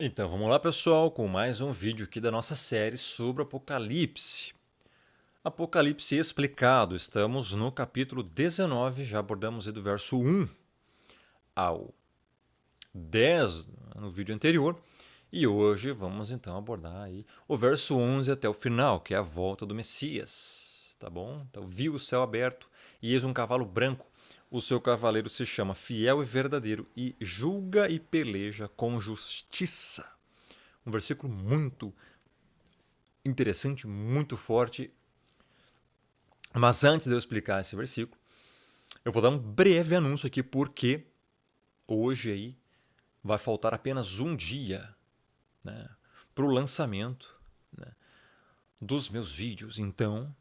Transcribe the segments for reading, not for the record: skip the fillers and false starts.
Então vamos lá, pessoal, com mais um vídeo aqui da nossa série sobre Apocalipse. Apocalipse explicado. Estamos no capítulo 19, já abordamos aí do verso 1 ao 10 no vídeo anterior. E hoje vamos então abordar aí o verso 11 até o final, que é a volta do Messias. Tá bom? Então, viu o céu aberto e eis um cavalo branco. O seu cavaleiro se chama Fiel e Verdadeiro e julga e peleja com justiça. Um versículo muito interessante, muito forte. Mas antes de eu explicar esse versículo, eu vou dar um breve anúncio aqui, porque hoje aí vai faltar apenas um dia, né, para o lançamento, né, dos meus vídeos. Então,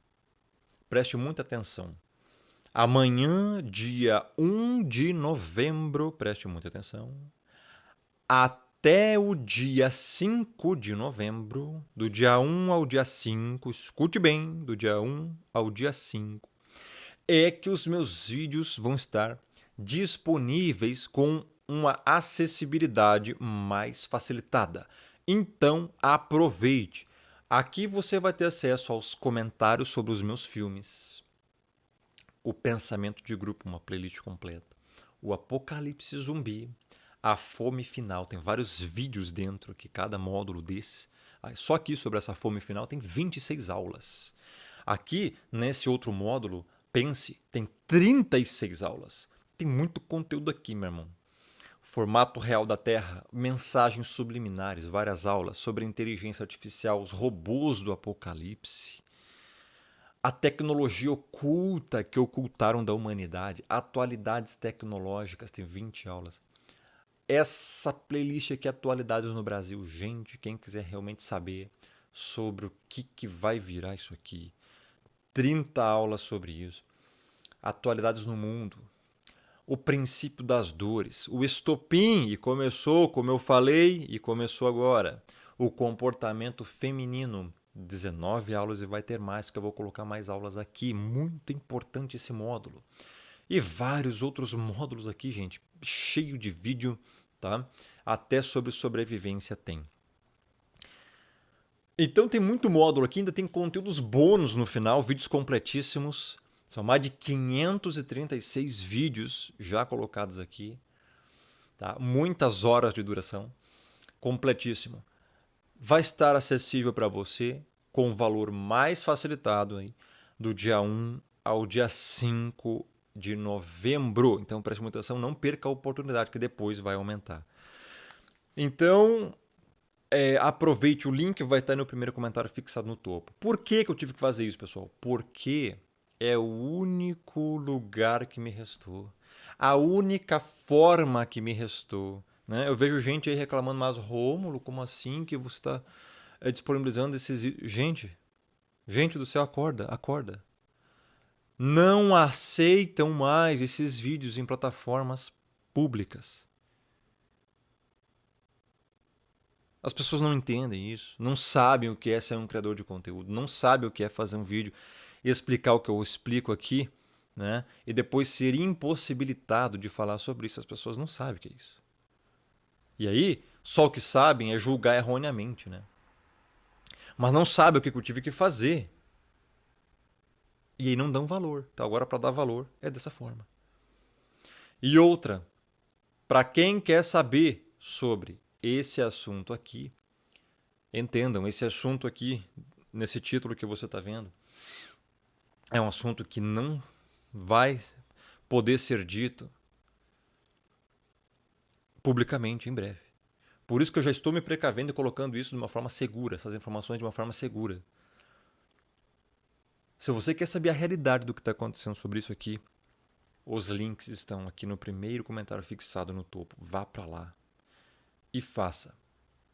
preste muita atenção. Amanhã, dia 1 de novembro, preste muita atenção, até o dia 5 de novembro, do dia 1 ao dia 5, escute bem, do dia 1 ao dia 5, é que os meus vídeos vão estar disponíveis com uma acessibilidade mais facilitada. Então, aproveite. Aqui você vai ter acesso aos comentários sobre os meus filmes, o pensamento de grupo, uma playlist completa, o Apocalipse Zumbi, a fome final. Tem vários vídeos dentro, que cada módulo desses. Só aqui sobre essa fome final tem 26 aulas. Aqui, nesse outro módulo, pense, tem 36 aulas. Tem muito conteúdo aqui, meu irmão. Formato real da Terra, mensagens subliminares, várias aulas sobre inteligência artificial, os robôs do Apocalipse, a tecnologia oculta que ocultaram da humanidade, atualidades tecnológicas, tem 20 aulas. Essa playlist aqui, Atualidades no Brasil. Gente, quem quiser realmente saber sobre o que vai virar isso aqui, 30 aulas sobre isso. Atualidades no mundo, o princípio das dores, o estopim, e começou, como eu falei, e começou agora, o comportamento feminino. 19 aulas e vai ter mais, que eu vou colocar mais aulas aqui. Muito importante esse módulo. E vários outros módulos aqui, gente, cheio de vídeo, tá? Até sobre sobrevivência tem. Então tem muito módulo aqui, ainda tem conteúdos bônus no final, vídeos completíssimos. São mais de 536 vídeos já colocados aqui, tá? Muitas horas de duração, completíssimo. Vai estar acessível para você com um valor mais facilitado aí, do dia 1 ao dia 5 de novembro. Então preste muita atenção, não perca a oportunidade, que depois vai aumentar. Então, aproveite, o link vai estar no primeiro comentário fixado no topo. Por que eu tive que fazer isso, pessoal? Porque é o único lugar que me restou. A única forma que me restou. Né? Eu vejo gente aí reclamando, mas Rômulo, como assim que você está disponibilizando esses... Gente do céu, acorda, acorda. Não aceitam mais esses vídeos em plataformas públicas. As pessoas não entendem isso, não sabem o que é ser um criador de conteúdo, não sabem o que é fazer um vídeo e explicar o que eu explico aqui, né? E depois ser impossibilitado de falar sobre isso. As pessoas não sabem o que é isso. E aí, só o que sabem é julgar erroneamente, né? Mas não sabem o que eu tive que fazer. E aí não dão valor. Então agora, para dar valor, é dessa forma. E outra, para quem quer saber sobre esse assunto aqui, entendam, esse assunto aqui, nesse título que você está vendo, é um assunto que não vai poder ser dito publicamente em breve. Por isso que eu já estou me precavendo e colocando isso de uma forma segura, essas informações de uma forma segura. Se você quer saber a realidade do que está acontecendo sobre isso aqui, os links estão aqui no primeiro comentário fixado no topo. Vá para lá e faça,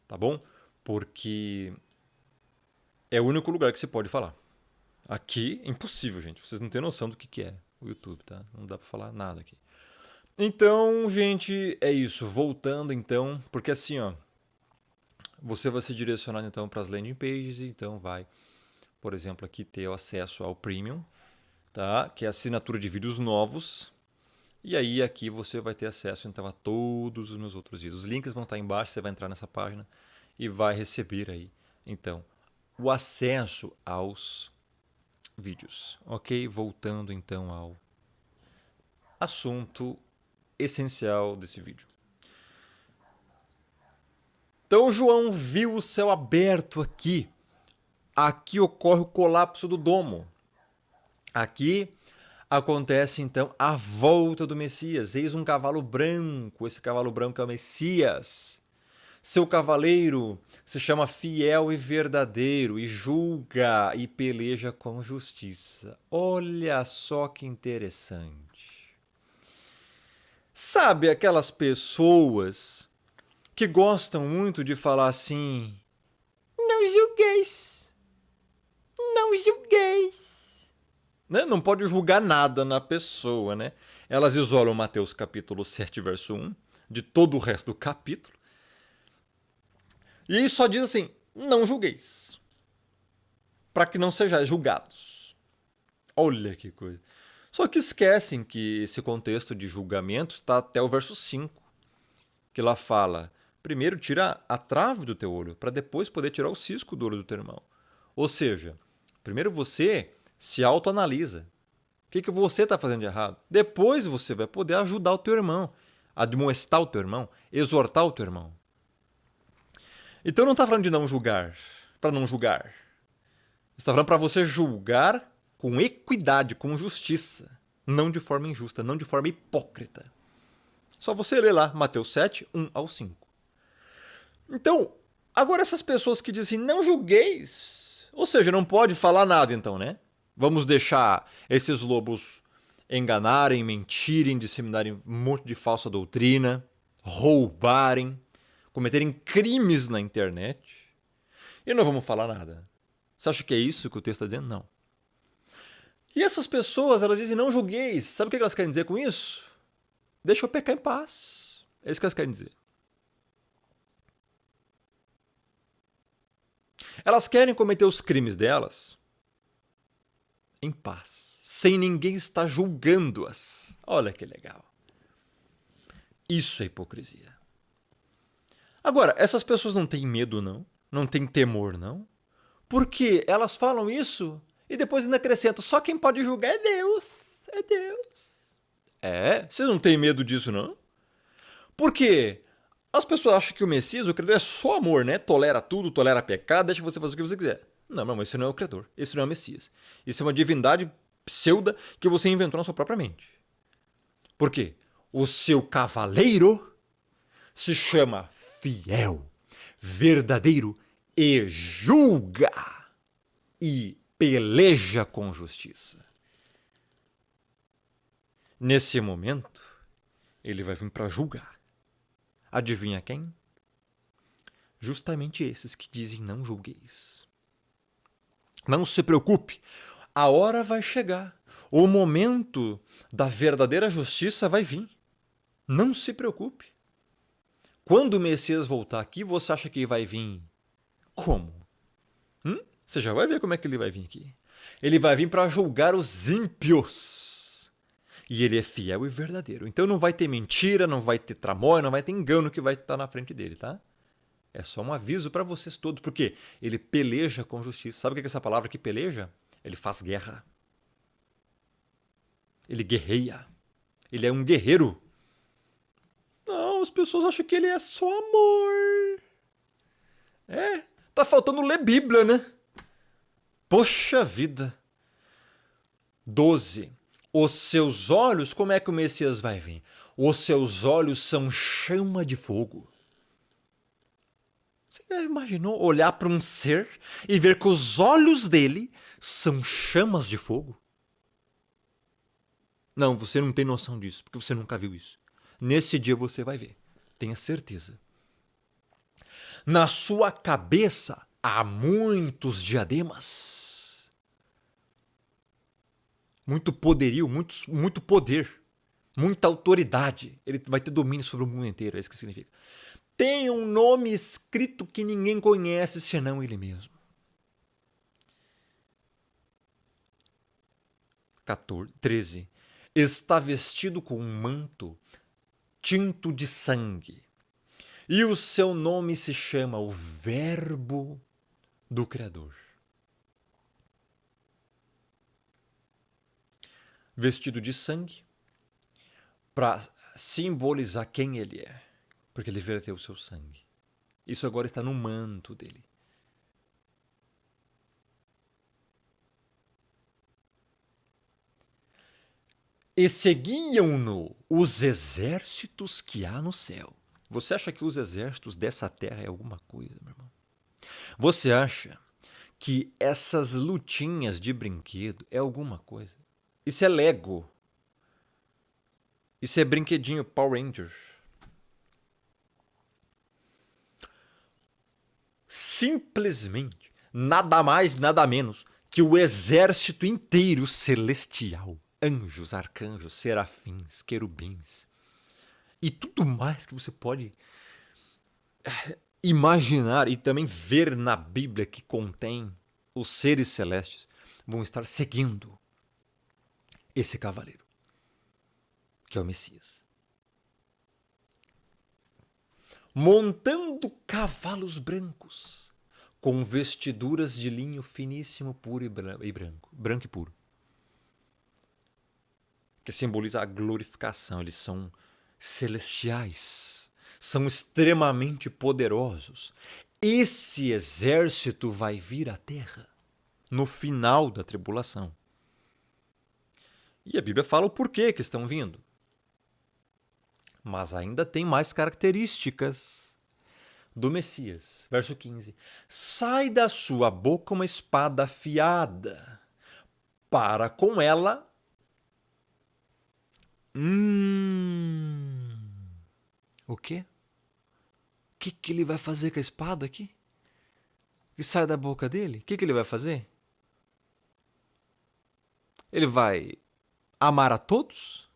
tá bom? Porque é o único lugar que você pode falar. Aqui, impossível, gente. Vocês não têm noção do que é o YouTube, tá? Não dá para falar nada aqui. Então, gente, é isso. Voltando então, porque assim, ó, você vai ser direcionado então para as landing pages, então vai, por exemplo, aqui ter o acesso ao Premium, tá? Que é a assinatura de vídeos novos. E aí aqui você vai ter acesso então a todos os meus outros vídeos. Os links vão estar embaixo, você vai entrar nessa página e vai receber aí, então, o acesso aos vídeos. Ok? Voltando então ao assunto essencial desse vídeo. Então João viu o céu aberto aqui. Aqui ocorre o colapso do domo. Aqui acontece então a volta do Messias. Eis um cavalo branco. Esse cavalo branco é o Messias. Seu cavaleiro se chama Fiel e Verdadeiro e julga e peleja com justiça. Olha só que interessante. Sabe aquelas pessoas que gostam muito de falar assim: não julgueis, não julgueis. Né? Não pode julgar nada na pessoa, né? Elas isolam Mateus capítulo 7, verso 1, de todo o resto do capítulo. E aí só diz assim: não julgueis, para que não sejais julgados. Olha que coisa. Só que esquecem que esse contexto de julgamento está até o verso 5, que lá fala: primeiro tira a trave do teu olho, para depois poder tirar o cisco do olho do teu irmão. Ou seja, primeiro você se autoanalisa. O que você está fazendo de errado? Depois você vai poder ajudar o teu irmão, admoestar o teu irmão, exortar o teu irmão. Então não está falando de não julgar, para não julgar. Está falando para você julgar com equidade, com justiça. Não de forma injusta, não de forma hipócrita. Só você ler lá, Mateus 7, 1 ao 5. Então, agora essas pessoas que dizem não julgueis, ou seja, não pode falar nada então, né? Vamos deixar esses lobos enganarem, mentirem, disseminarem um monte de falsa doutrina, roubarem, cometerem crimes na internet e não vamos falar nada. Você acha que é isso que o texto está dizendo? Não. E essas pessoas, elas dizem não julgueis. Sabe o que elas querem dizer com isso? Deixa eu pecar em paz. É isso que elas querem dizer. Elas querem cometer os crimes delas em paz, sem ninguém estar julgando-as. Olha que legal. Isso é hipocrisia. Agora, essas pessoas não têm medo, não? Não têm temor, não? Porque elas falam isso e depois ainda acrescentam: só quem pode julgar é Deus. É Deus. É? Vocês não têm medo disso, não? Porque as pessoas acham que o Messias, o Criador, é só amor, né? Tolera tudo, tolera pecado, deixa você fazer o que você quiser. Não, esse não é o Criador. Esse não é o Messias. Isso é uma divindade pseuda que você inventou na sua própria mente. Por quê? O seu cavaleiro se chama Fiel, Verdadeiro e julga e peleja com justiça. Nesse momento, ele vai vir para julgar. Adivinha quem? Justamente esses que dizem não julgueis. Não se preocupe, a hora vai chegar. O momento da verdadeira justiça vai vir. Não se preocupe. Quando o Messias voltar aqui, você acha que vai vir como? Você já vai ver como é que ele vai vir aqui. Ele vai vir para julgar os ímpios. E ele é fiel e verdadeiro. Então não vai ter mentira, não vai ter tramóia, não vai ter engano que vai estar na frente dele, tá? É só um aviso para vocês todos, porque ele peleja com justiça. Sabe o que é essa palavra que peleja? Ele faz guerra. Ele guerreia. Ele é um guerreiro. Não, as pessoas acham que ele é só amor. Tá faltando ler Bíblia, né? Poxa vida. 12. Os seus olhos, como é que o Messias vai vir? Os seus olhos são chama de fogo. Você já imaginou olhar para um ser e ver que os olhos dele são chamas de fogo? Não, você não tem noção disso, porque você nunca viu isso. Nesse dia você vai ver, tenha certeza. Na sua cabeça há muitos diademas. Muito poderio, muito poder, muita autoridade. Ele vai ter domínio sobre o mundo inteiro, é isso que significa. Tem um nome escrito que ninguém conhece senão ele mesmo. 13. está vestido com um manto tinto de sangue, e o seu nome se chama o Verbo do Criador. Vestido de sangue, para simbolizar quem ele é, porque ele verteu o seu sangue. Isso agora está no manto dele. E seguiam-no os exércitos que há no céu. Você acha que os exércitos dessa terra é alguma coisa, meu irmão? Você acha que essas lutinhas de brinquedo é alguma coisa? Isso é Lego. Isso é brinquedinho Power Rangers. Simplesmente, nada mais, nada menos que o exército inteiro celestial. Anjos, arcanjos, serafins, querubins. E tudo mais que você pode imaginar e também ver na Bíblia que contém os seres celestes vão estar seguindo esse cavaleiro, que é o Messias. Montando cavalos brancos, com vestiduras de linho finíssimo, puro e branco, branco e puro, que simboliza a glorificação. Eles são celestiais, são extremamente poderosos. Esse exército vai vir à Terra no final da tribulação. E a Bíblia fala o porquê que estão vindo. Mas ainda tem mais características do Messias. Verso 15. Sai da sua boca uma espada afiada, para com ela... O quê? O que ele vai fazer com a espada aqui? Que sai da boca dele? O que ele vai fazer? Ele vai amar a todos?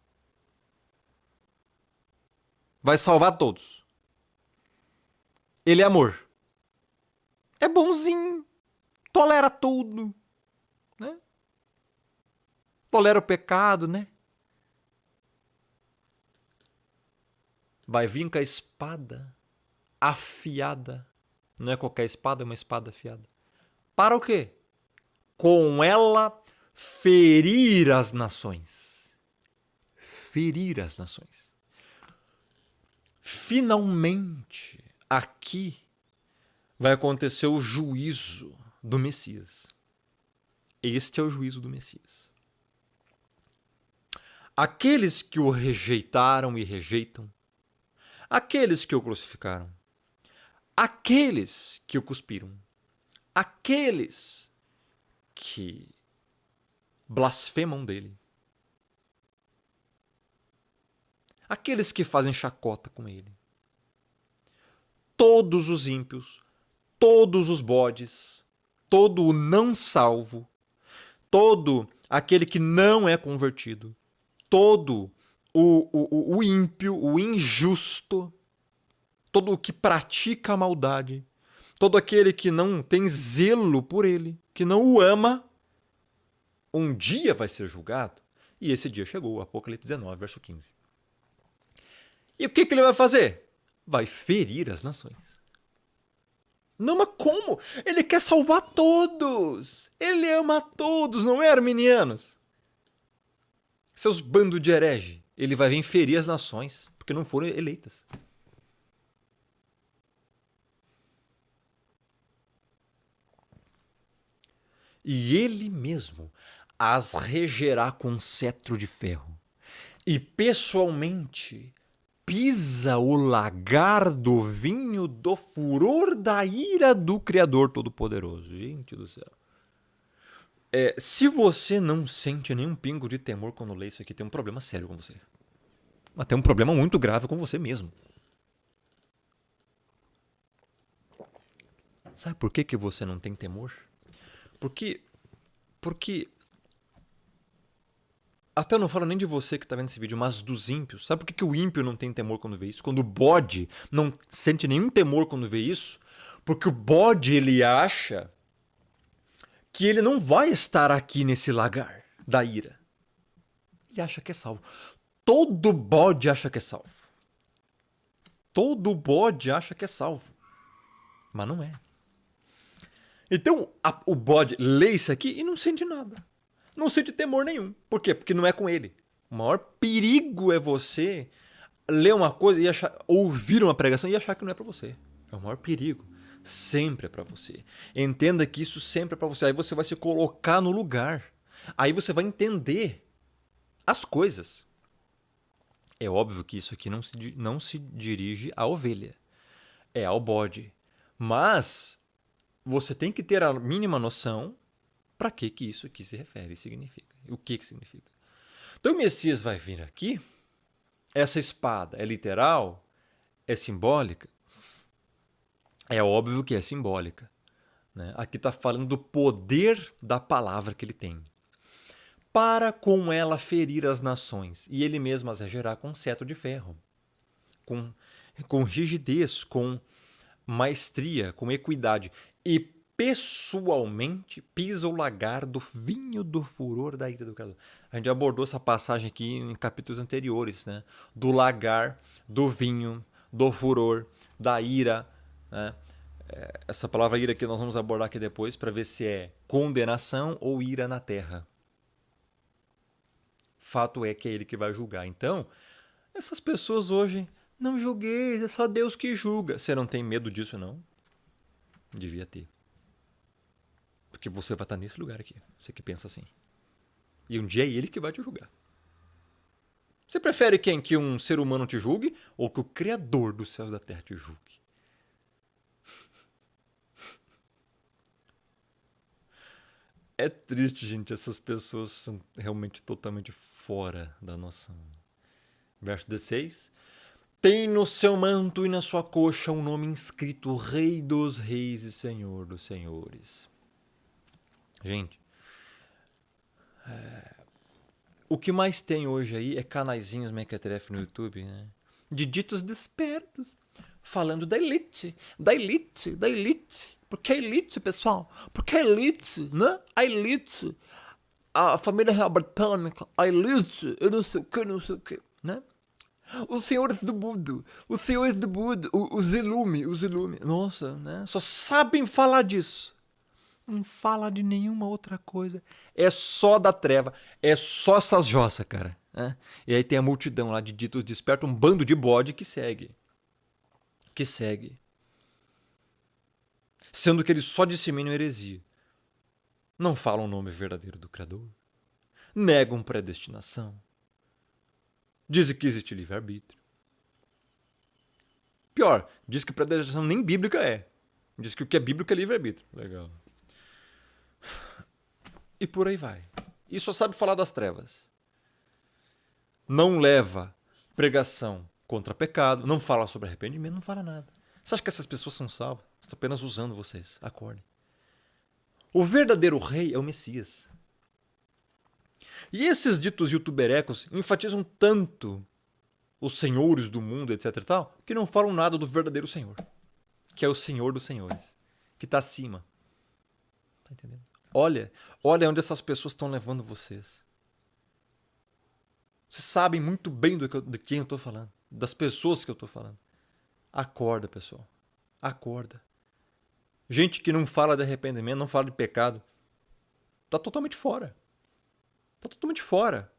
Vai salvar todos. Ele é amor. É bonzinho. Tolera tudo. Né? Tolera o pecado, né? Vai vir com a espada afiada. Não é qualquer espada, é uma espada afiada. Para o quê? Com ela ferir as nações. Ferir as nações. Finalmente, aqui vai acontecer o juízo do Messias. Este é o juízo do Messias. Aqueles que o rejeitaram e rejeitam, aqueles que o crucificaram, aqueles que o cuspiram, aqueles que blasfemam dele, aqueles que fazem chacota com ele, todos os ímpios, todos os bodes, todo o não salvo, todo aquele que não é convertido, todo o ímpio, o injusto, todo o que pratica a maldade, todo aquele que não tem zelo por ele, que não o ama, um dia vai ser julgado. E esse dia chegou, Apocalipse 19, verso 15. E o que ele vai fazer? Vai ferir as nações. Não, mas como? Ele quer salvar todos. Ele ama todos, não é, arminianos? Seus bandos de herege. Ele vai vir ferir as nações, porque não foram eleitas. E ele mesmo as regerá com cetro de ferro. E pessoalmente pisa o lagar do vinho do furor da ira do Criador Todo-Poderoso. Gente do céu. Se você não sente nenhum pingo de temor quando lê isso aqui, tem um problema sério com você. Mas tem um problema muito grave com você mesmo. Sabe por que você não tem temor? Porque até eu não falo nem de você que está vendo esse vídeo, mas dos ímpios. Sabe por que o ímpio não tem temor quando vê isso? Quando o bode não sente nenhum temor quando vê isso? Porque o bode, ele acha que ele não vai estar aqui nesse lagar da ira. ele acha que é salvo. Todo bode acha que é salvo. Todo bode acha que é salvo. Mas não é. Então, o bode lê isso aqui e não sente nada. Não sente temor nenhum. Por quê? Porque não é com ele. O maior perigo é você ler uma coisa e achar, ouvir uma pregação e achar que não é para você. É o maior perigo. Sempre é para você. Entenda que isso sempre é para você. Aí você vai se colocar no lugar. Aí você vai entender as coisas. É óbvio que isso aqui não se dirige à ovelha. É ao bode. Mas você tem que ter a mínima noção para que isso aqui se refere e significa. O que significa. Então o Messias vai vir aqui. Essa espada é literal? É simbólica? É óbvio que é simbólica. Né? Aqui está falando do poder da palavra que ele tem. Para com ela ferir as nações, e ele mesmo as regerá com cetro de ferro. Com rigidez, com maestria, com equidade. E pessoalmente pisa o lagar do vinho do furor da ira do Criador. A gente abordou essa passagem aqui em capítulos anteriores, né? Do lagar, do vinho, do furor, da ira. Né? Essa palavra ira que nós vamos abordar aqui depois para ver se é condenação ou ira na terra. Fato é que é ele que vai julgar. Então, essas pessoas hoje, não julgueis, é só Deus que julga. Você não tem medo disso, não? Devia ter. Porque você vai estar nesse lugar aqui. Você que pensa assim. E um dia é ele que vai te julgar. Você prefere quem? Que um ser humano te julgue ou que o Criador dos céus e da terra te julgue? É triste, gente. Essas pessoas são realmente totalmente fora da noção. Verso 16. Tem no seu manto e na sua coxa um nome inscrito: Rei dos Reis e Senhor dos Senhores. Gente, o que mais tem hoje aí é canaizinhos mequetrefe no YouTube, né? De ditos despertos, falando da elite, da elite, da elite. Porque a elite, pessoal, porque a elite, né? A elite, a família real britânica, a elite, eu não sei o que, né? Os senhores do mundo, os senhores do mundo, os Ilume. Nossa, né? Só sabem falar disso. Não fala de nenhuma outra coisa. É só da treva. É só essas jossas, cara. Né? E aí tem a multidão lá de ditos despertos, um bando de bode que segue. Que segue. Sendo que eles só disseminam heresia. Não falam o nome verdadeiro do Criador. Negam predestinação. Dizem que existe livre-arbítrio. Pior, diz que predestinação nem bíblica é. Diz que o que é bíblico é livre-arbítrio. Legal. E por aí vai. E só sabe falar das trevas. Não leva pregação contra pecado, não fala sobre arrependimento, não fala nada. Você acha que essas pessoas são salvas? Estão apenas usando vocês. Acordem. O verdadeiro rei é o Messias. E esses ditos youtuberecos enfatizam tanto os senhores do mundo, etc e tal, que não falam nada do verdadeiro Senhor, que é o Senhor dos Senhores, que está acima. Tá entendendo? Olha onde essas pessoas estão levando vocês. Vocês sabem muito bem de quem eu estou falando, das pessoas que eu estou falando. Acorda, pessoal. Acorda. Gente que não fala de arrependimento, não fala de pecado, está totalmente fora. Está totalmente fora.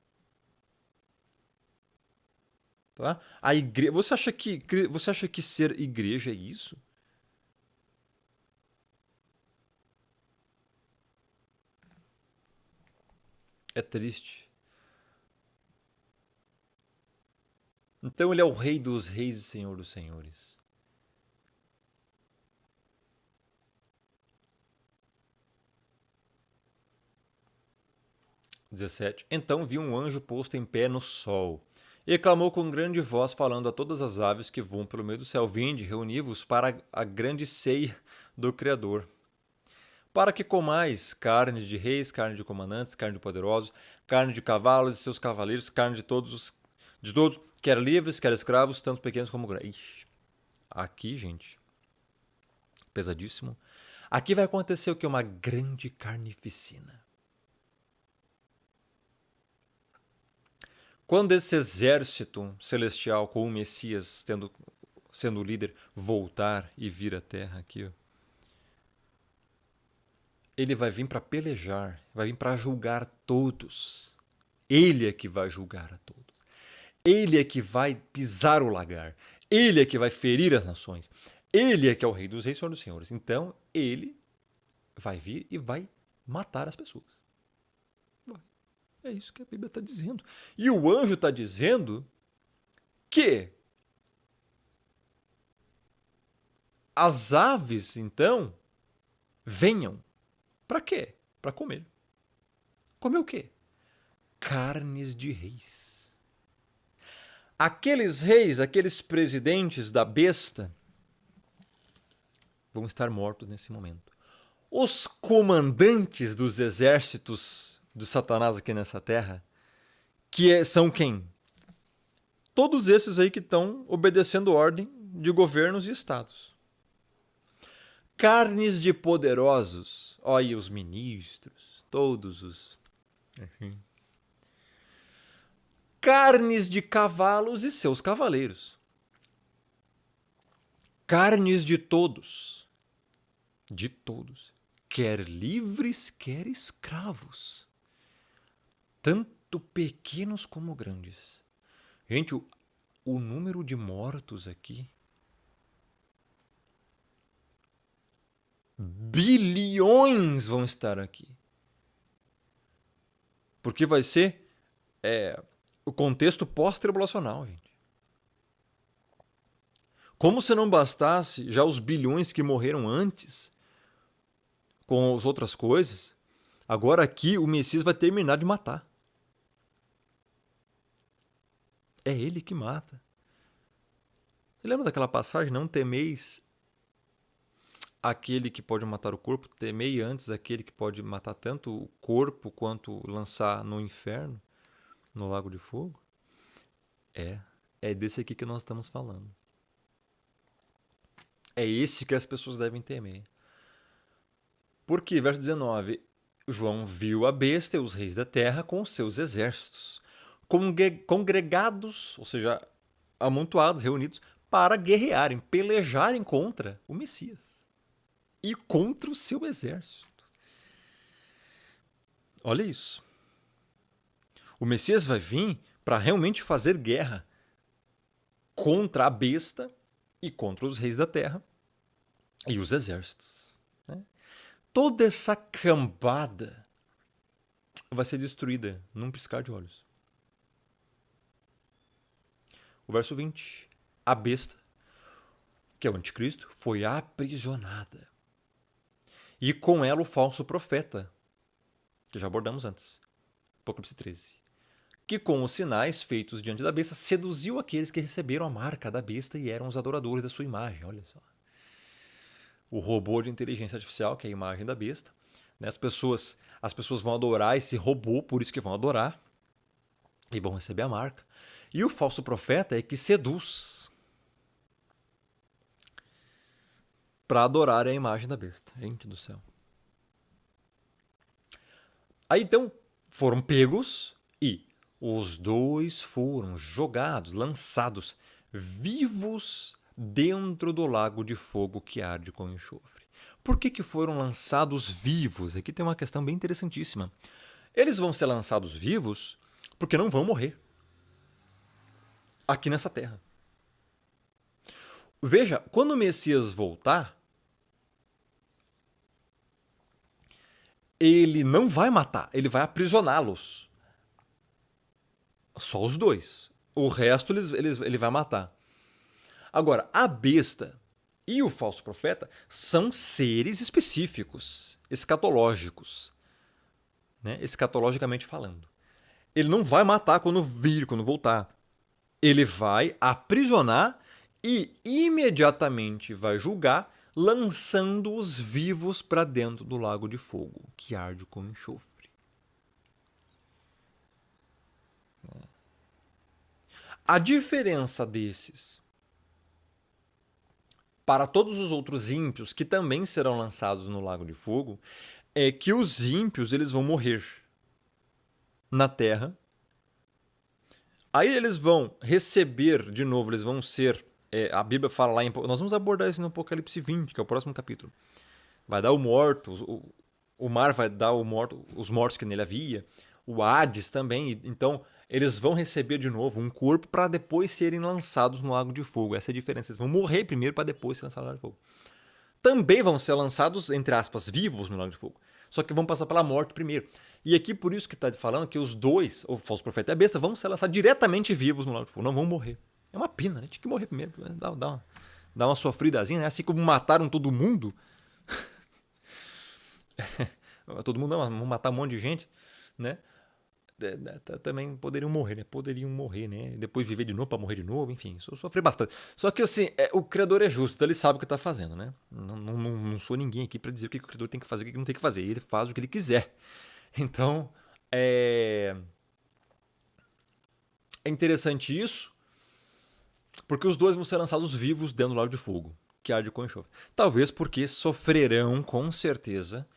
Tá? A igreja, você acha que ser igreja é isso? É triste. Então ele é o Rei dos Reis e Senhor dos Senhores. Então vi um anjo posto em pé no sol, e clamou com grande voz, falando a todas as aves que voam pelo meio do céu: Vinde, reuni-vos para a grande ceia do Criador, para que comais carne de reis, carne de comandantes, carne de poderosos, carne de cavalos e seus cavaleiros, carne de todos, quer livres, quer escravos, tanto pequenos como grandes. Aqui, gente, pesadíssimo. Aqui vai acontecer o que? Uma grande carnificina. quando esse exército celestial com o Messias sendo o líder voltar e vir à Terra aqui, ó, ele vai vir para pelejar, vai vir para julgar todos. Ele é que vai julgar a todos. Ele é que vai pisar o lagar. Ele é que vai ferir as nações. Ele é que é o Rei dos Reis, Senhor dos Senhores. Então, ele vai vir e vai matar as pessoas. Vai. É isso que a Bíblia está dizendo. E o anjo está dizendo que as aves, então, venham. Para quê? Para comer. Comer o quê? Carnes de reis. Aqueles reis, aqueles presidentes da besta vão estar mortos nesse momento. Os comandantes dos exércitos do Satanás aqui nessa terra, são quem? Todos esses aí que estão obedecendo ordem de governos e estados. Carnes de poderosos, olha aí os ministros, todos os... Enfim. Carnes de cavalos e seus cavaleiros. Carnes de todos, quer livres, quer escravos, tanto pequenos como grandes. Gente, o número de mortos aqui, bilhões vão estar aqui. Porque vai ser o contexto pós-tribulacional, gente. Como se não bastasse já os bilhões que morreram antes com as outras coisas, agora aqui o Messias vai terminar de matar. É ele que mata. Você lembra daquela passagem? Não temeis aquele que pode matar o corpo, temei antes aquele que pode matar tanto o corpo quanto lançar no inferno, no lago de fogo? É desse aqui que nós estamos falando. É esse que as pessoas devem temer. Porque, verso 19, João viu a besta e os reis da terra com os seus exércitos, congregados, ou seja, amontoados, reunidos, para guerrearem, pelejarem contra o Messias e contra o seu exército. Olha isso. O Messias vai vir para realmente fazer guerra contra a besta e contra os reis da terra e os exércitos. Né? Toda essa cambada vai ser destruída num piscar de olhos. O verso 20. A besta, que é o anticristo, foi aprisionada. E com ela o falso profeta, que já abordamos antes. Apocalipse 13. Que com os sinais feitos diante da besta, seduziu aqueles que receberam a marca da besta e eram os adoradores da sua imagem. Olha só. O robô de inteligência artificial, que é a imagem da besta. Né? As pessoas vão adorar esse robô, por isso que vão adorar. E vão receber a marca. E o falso profeta é que seduz para adorar a imagem da besta. Gente do céu. Aí então foram pegos e os dois foram jogados, lançados, vivos dentro do lago de fogo que arde com enxofre. Por que foram lançados vivos? Aqui tem uma questão bem interessantíssima. Eles vão ser lançados vivos porque não vão morrer aqui nessa terra. Veja, quando o Messias voltar, ele não vai matar, ele vai aprisioná-los. Só os dois. O resto ele vai matar. Agora, a besta e o falso profeta são seres específicos, escatológicos. Né? Escatologicamente falando. Ele não vai matar quando voltar. Ele vai aprisionar e imediatamente vai julgar, lançando os vivos para dentro do lago de fogo, que arde com enxofre. A diferença desses para todos os outros ímpios que também serão lançados no lago de fogo é que os ímpios eles vão morrer na terra Aí eles vão receber, de novo, eles vão ser. A Bíblia fala lá em. Nós vamos abordar isso no Apocalipse 20, que é o próximo capítulo. Vai dar o morto, o mar vai dar os mortos que nele havia, o Hades também. Então, eles vão receber de novo um corpo para depois serem lançados no lago de fogo. Essa é a diferença. Eles vão morrer primeiro para depois ser lançados no lago de fogo. Também vão ser lançados, entre aspas, vivos no lago de fogo. Só que vão passar pela morte primeiro. E aqui por isso que está falando que os dois, o falso profeta e a besta, vão ser lançados diretamente vivos no lago de fogo. Não vão morrer. É uma pena, né? Tinha que morrer primeiro. Dá uma sofridazinha, né? Assim como mataram todo mundo. Todo mundo não, vão matar um monte de gente, né? Também poderiam morrer, né? Poderiam morrer, né? Depois viver de novo para morrer de novo, enfim, sofrer bastante. Só que assim, o Criador é justo, então ele sabe o que está fazendo, né? Não sou ninguém aqui para dizer o que o Criador tem que fazer e o que não tem que fazer. Ele faz o que ele quiser. Então, é interessante isso, porque os dois vão ser lançados vivos dentro do lago de fogo, que arde com enxofre. Talvez porque sofrerão, com certeza,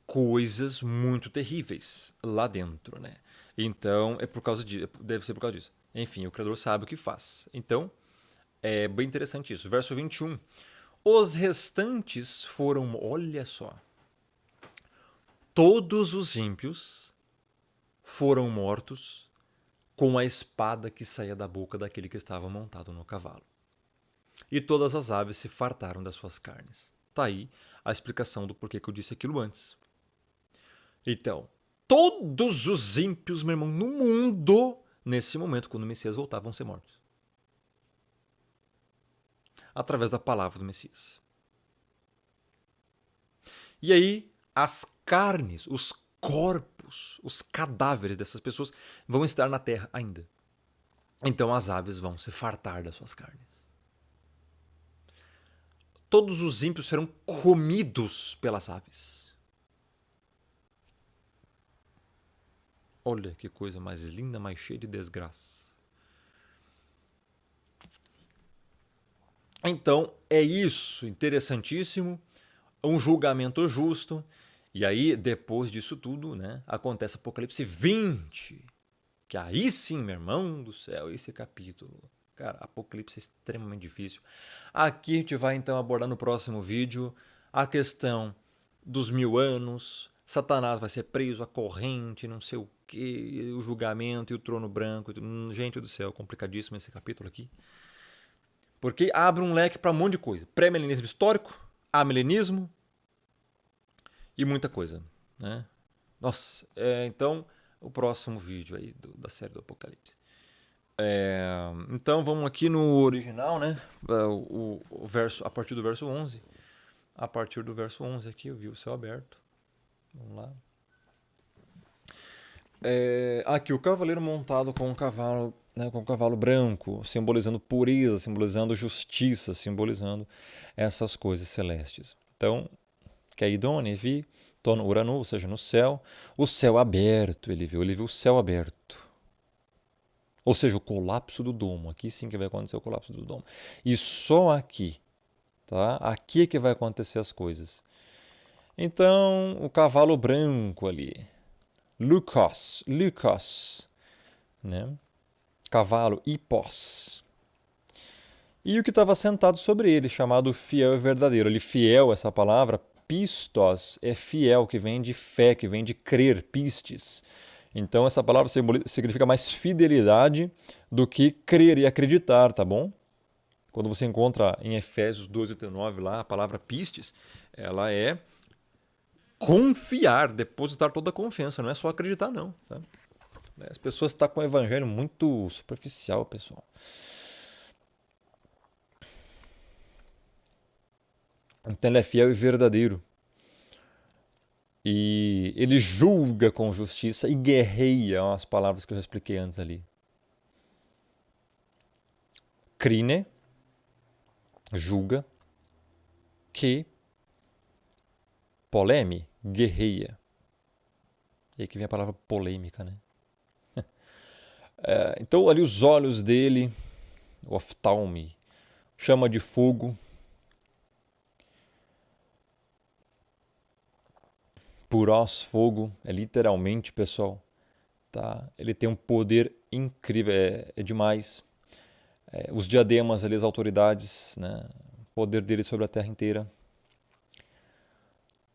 coisas muito terríveis lá dentro, né? Então, é por causa disso, deve ser por causa disso. Enfim, o Criador sabe o que faz. Então, é bem interessante isso. Verso 21. Os restantes foram, olha só, todos os ímpios foram mortos com a espada que saía da boca daquele que estava montado no cavalo. E todas as aves se fartaram das suas carnes. Está aí a explicação do porquê que eu disse aquilo antes. Então, todos os ímpios, meu irmão, no mundo, nesse momento, quando o Messias voltar, vão ser mortos. Através da palavra do Messias. E aí, as carnes, os corpos, os cadáveres dessas pessoas vão estar na terra ainda. Então as aves vão se fartar das suas carnes. Todos os ímpios serão comidos pelas aves. Olha que coisa mais linda, mais cheia de desgraça. Então, é isso, interessantíssimo, um julgamento justo. E aí, depois disso tudo, né, acontece Apocalipse 20, que aí sim, meu irmão do céu, esse capítulo. Cara, Apocalipse é extremamente difícil. Aqui a gente vai então abordar no próximo vídeo a questão dos 1000 anos, Satanás vai ser preso, a corrente, não sei o que, o julgamento e o trono branco. Gente do céu, complicadíssimo esse capítulo aqui. Porque abre um leque para um monte de coisa. Pré-milenismo histórico, amilenismo e muita coisa. Né? Nossa, então o próximo vídeo aí da série do Apocalipse. Então vamos aqui no original, né? O verso, a partir do verso 11. A partir do verso 11 aqui eu vi o céu aberto. Vamos lá. Aqui o cavaleiro montado com um cavalo, né, com um cavalo branco, simbolizando pureza, simbolizando justiça, simbolizando essas coisas celestes. Então, Keidon, Nevi, Ton Uranu, ou seja, no céu, o céu aberto, ele viu o céu aberto. Ou seja, o colapso do domo. Aqui sim que vai acontecer o colapso do domo. E só aqui, tá? Aqui é que vai acontecer as coisas. Então, o cavalo branco ali, Lucas, né? Cavalo hipos. E o que estava sentado sobre ele, chamado fiel e verdadeiro. Ele fiel, essa palavra, pistos, é fiel, que vem de fé, que vem de crer, pistes. Então essa palavra significa mais fidelidade do que crer e acreditar, tá bom? Quando você encontra em Efésios 2:89 lá a palavra pistes, ela é confiar, depositar toda a confiança, não é só acreditar não. Tá? As pessoas estão com o evangelho muito superficial, pessoal. Então ele é fiel e verdadeiro. E ele julga com justiça e guerreia, as palavras que eu já expliquei antes ali. Crine, julga, que poleme, guerreia. E aí que vem a palavra polêmica, né? Então ali os olhos dele, o oftalme, chama de fogo, purós, fogo, é literalmente, pessoal, tá? Ele tem um poder incrível, é demais. Os diademas ali, as autoridades, né? O poder dele sobre a terra inteira.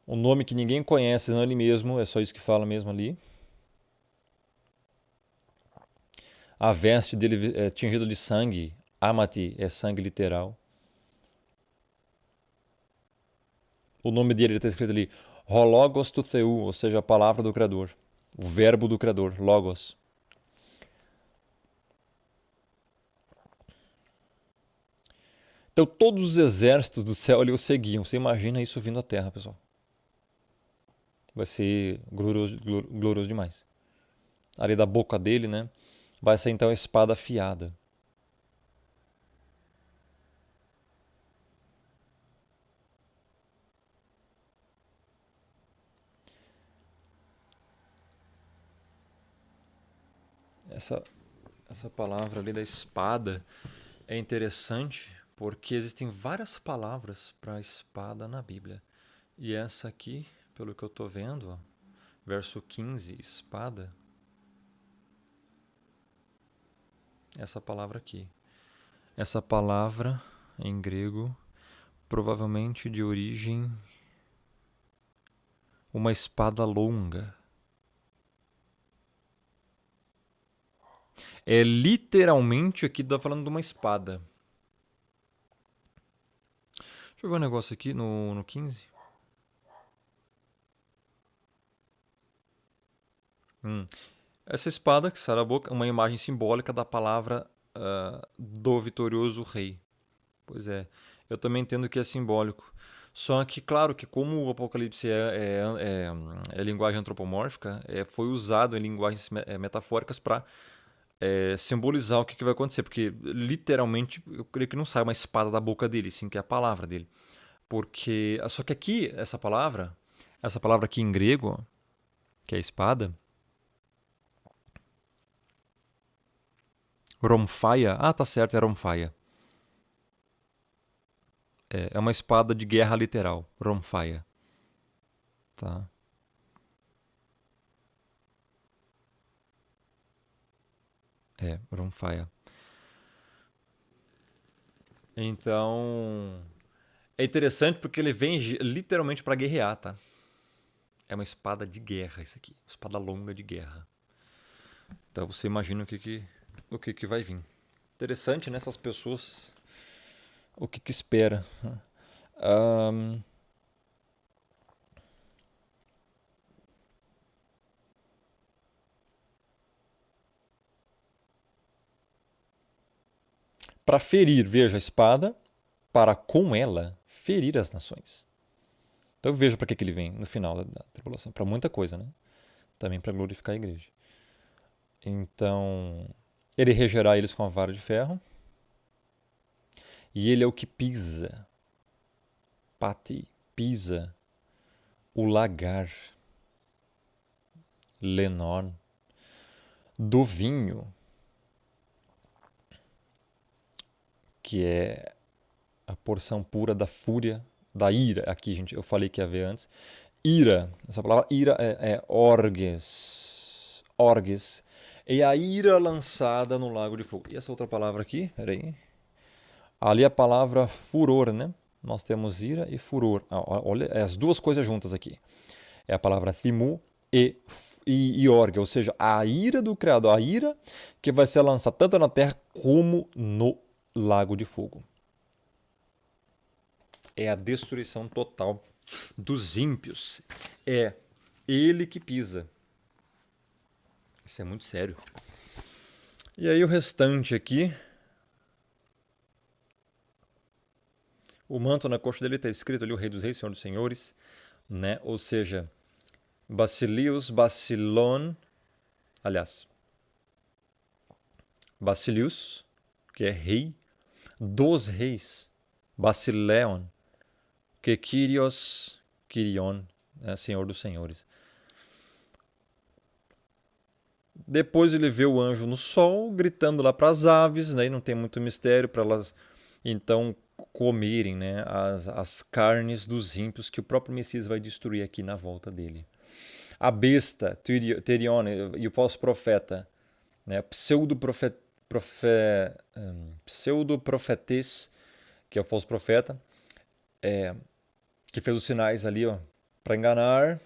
O nome que ninguém conhece, não ele mesmo, é só isso que fala mesmo ali. A veste dele é tingida de sangue. Amati é sangue literal. O nome dele está escrito ali, Hologos tu Theu, ou seja, a palavra do Criador. O verbo do Criador, Logos. Então todos os exércitos do céu ali o seguiam. Você imagina isso vindo à terra, pessoal. Vai ser glorioso, glorioso demais. Ali da boca dele, né? Vai ser então a espada afiada. Essa, essa palavra ali da espada é interessante porque existem várias palavras para espada na Bíblia. E essa aqui, pelo que eu estou vendo, ó, verso 15, espada, essa palavra aqui. Essa palavra em grego, provavelmente de origem uma espada longa. É literalmente aqui tá falando de uma espada. Deixa eu ver um negócio aqui no 15. Essa espada que sai da boca é uma imagem simbólica da palavra do vitorioso rei. Pois é, eu também entendo que é simbólico. Só que, claro, que como o Apocalipse é linguagem antropomórfica, foi usado em linguagens metafóricas para simbolizar o que vai acontecer. Porque, literalmente, eu creio que não sai uma espada da boca dele, sim, que é a palavra dele. Porque, só que aqui, essa palavra aqui em grego, que é espada, Romfaia, tá certo, é Romfaia. É uma espada de guerra literal, Romfaia. Tá? Romfaia. Então, é interessante porque ele vem literalmente para guerrear, tá? É uma espada de guerra isso aqui, espada longa de guerra. Então você imagina o que vai vir. Interessante, né? Essas pessoas, o que espera. Um, para ferir, veja a espada, para com ela ferir as nações. Então veja para que ele vem no final da tribulação. Para muita coisa, né? Também para glorificar a igreja. Então, ele regerá eles com a vara de ferro. E ele é o que pisa. Pati, pisa. O lagar. Lenon. Do vinho. Que é a porção pura da fúria, da ira. Aqui, gente, eu falei que ia ver antes. Ira. Essa palavra ira é orges. Orges. É a ira lançada no lago de fogo. E essa outra palavra aqui? Peraí. Ali a palavra furor, né? Nós temos ira e furor. Olha, as duas coisas juntas aqui. É a palavra thimu e orgue, ou seja, a ira do Criador, a ira que vai ser lançada tanto na terra como no lago de fogo. É a destruição total dos ímpios. É ele que pisa. Isso é muito sério. E aí o restante aqui. O manto na coxa dele está escrito ali o Rei dos Reis, Senhor dos Senhores, né? Ou seja, Basilius, Basilon, aliás, Basilius, que é rei dos reis, Basileon, que Kyrios, Kyrion, né? Senhor dos Senhores. Depois ele vê o anjo no sol, gritando lá para as aves, né? E não tem muito mistério para elas, então, comerem, né? As carnes dos ímpios que o próprio Messias vai destruir aqui na volta dele. A besta, Terion, e o falso profeta, né? Pseudo-profetês, que é o falso profeta, que fez os sinais ali, ó, para enganar,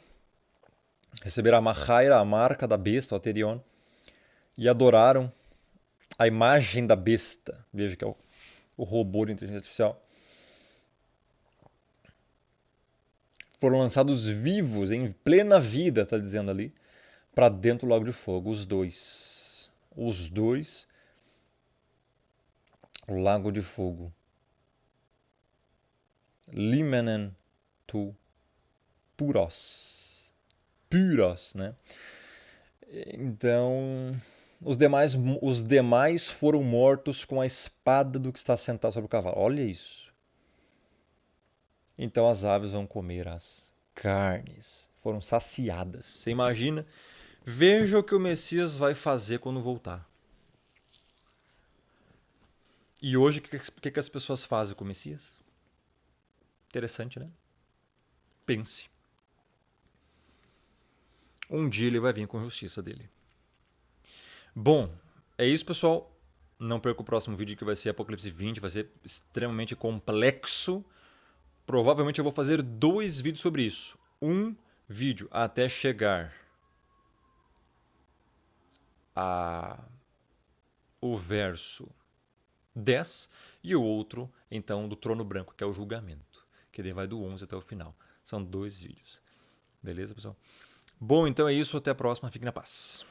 receberam a Mahaira, a marca da besta, o Terion, e adoraram a imagem da besta. Veja que é o robô de inteligência artificial. Foram lançados vivos, em plena vida, tá dizendo ali, para dentro do lago de fogo, os dois. Os dois. O lago de fogo. Limenen tu puros. Puros, né? Então, os demais foram mortos com a espada do que está sentado sobre o cavalo. Olha isso. Então as aves vão comer as carnes. Foram saciadas. Você imagina? Veja o que o Messias vai fazer quando voltar. E hoje, o que as pessoas fazem com o Messias? Interessante, né? Pense. Um dia ele vai vir com a justiça dele. Bom, é isso, pessoal. Não perca o próximo vídeo, que vai ser Apocalipse 20. Vai ser extremamente complexo. Provavelmente eu vou fazer 2 vídeos sobre isso. Um vídeo até chegar o verso 10 e o outro, então, do trono branco, que é o julgamento, que daí vai do 11 até o final. São 2 vídeos. Beleza, pessoal? Bom, então é isso. Até a próxima. Fique na paz.